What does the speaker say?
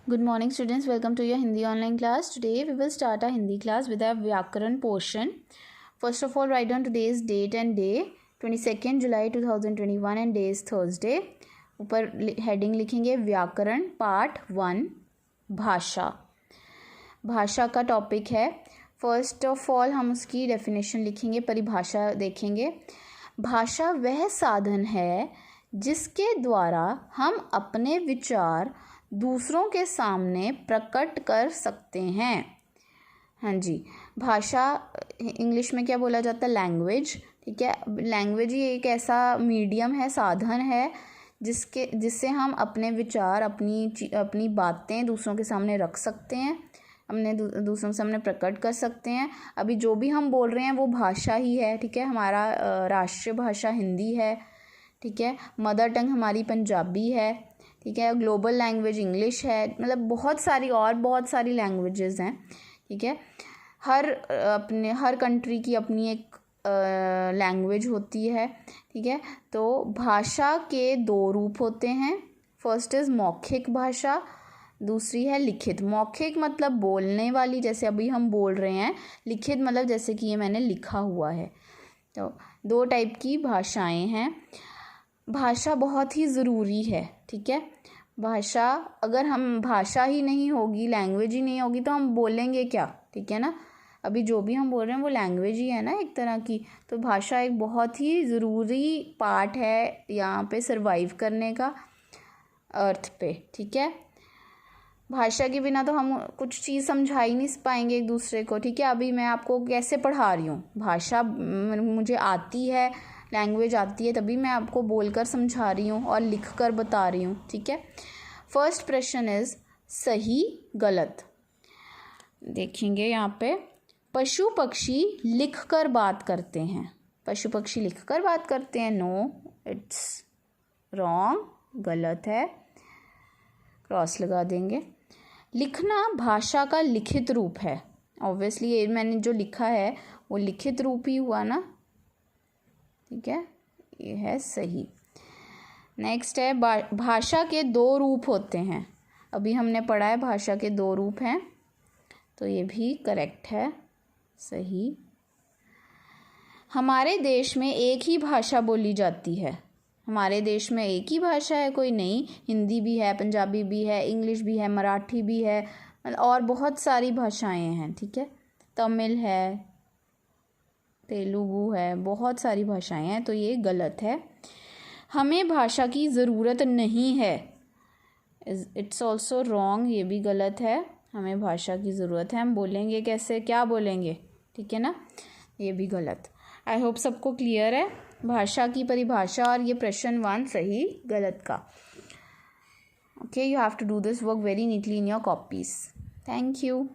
Good morning students, welcome to your Hindi online class. Today we will start our Hindi class with our Vyakaran portion. First of all, write down today's date and day, 22nd July 2021 and day is Thursday. ऊपर heading लिखेंगे व्याकरण part 1 भाषा. भाषा का topic है. First of all हम उसकी definition लिखेंगे, परिभाषा देखेंगे. भाषा वह साधन है जिसके द्वारा हम अपने विचार दूसरों के सामने प्रकट कर सकते हैं. हाँ जी, भाषा इंग्लिश में क्या बोला जाता है? लैंग्वेज. ठीक है, लैंग्वेज ही एक ऐसा मीडियम है, साधन है जिससे हम अपने विचार, अपनी बातें दूसरों के सामने रख सकते हैं, अपने दूसरों के सामने प्रकट कर सकते हैं. अभी जो भी हम बोल रहे हैं वो भाषा ही है. ठीक है, हमारा राष्ट्रीय भाषा हिंदी है. ठीक है, मदर टंग हमारी पंजाबी है. ठीक है, ग्लोबल लैंग्वेज इंग्लिश है. मतलब बहुत सारी लैंग्वेजेस हैं. ठीक है, हर कंट्री की अपनी एक लैंग्वेज होती है. ठीक है, तो भाषा के 2 रूप होते हैं. फर्स्ट इज़ मौखिक भाषा, दूसरी है लिखित. मौखिक मतलब बोलने वाली, जैसे अभी हम बोल रहे हैं. लिखित मतलब जैसे कि ये मैंने लिखा हुआ है. तो 2 टाइप की भाषाएं हैं. भाषा बहुत ही ज़रूरी है. ठीक है, भाषा, अगर हम भाषा ही नहीं होगी, लैंग्वेज ही नहीं होगी तो हम बोलेंगे क्या? ठीक है ना, अभी जो भी हम बोल रहे हैं वो लैंग्वेज ही है ना एक तरह की. तो भाषा एक बहुत ही ज़रूरी पार्ट है यहाँ पे सर्वाइव करने का अर्थ पे. ठीक है, भाषा के बिना तो हम कुछ चीज़ समझा ही नहीं पाएंगे एक दूसरे को. ठीक है, अभी मैं आपको कैसे पढ़ा रही हूँ, भाषा मुझे आती है, लैंग्वेज आती है, तभी मैं आपको बोलकर समझा रही हूँ और लिख कर बता रही हूँ. ठीक है, फर्स्ट प्रश्न इज़ सही गलत. देखेंगे यहाँ पे, पशु पक्षी लिख कर बात करते हैं. पशु पक्षी लिख कर बात करते हैं. नो, इट्स रॉन्ग, गलत है, क्रॉस लगा देंगे. लिखना भाषा का लिखित रूप है. ऑब्वियसली ये मैंने जो लिखा है वो लिखित रूप ही हुआ ना. ठीक है, ये है सही. नेक्स्ट है भाषा के 2 रूप होते हैं. अभी हमने पढ़ा है भाषा के 2 रूप हैं, तो ये भी करेक्ट है, सही. हमारे देश में एक ही भाषा बोली जाती है. हमारे देश में एक ही भाषा है, कोई नहीं. हिंदी भी है, पंजाबी भी है, इंग्लिश भी है, मराठी भी है, और बहुत सारी भाषाएं हैं. ठीक है, तमिल है, तेलुगु है, बहुत सारी भाषाएं हैं. तो ये गलत है. हमें भाषा की ज़रूरत नहीं है. इट्स ऑल्सो रॉन्ग, ये भी गलत है. हमें भाषा की ज़रूरत है, हम बोलेंगे कैसे, क्या बोलेंगे? ठीक है ना, ये भी गलत. आई होप सबको क्लियर है भाषा की परिभाषा और ये प्रश्न 1 सही गलत का. Okay, you have to do this work very neatly in your copies. Thank you.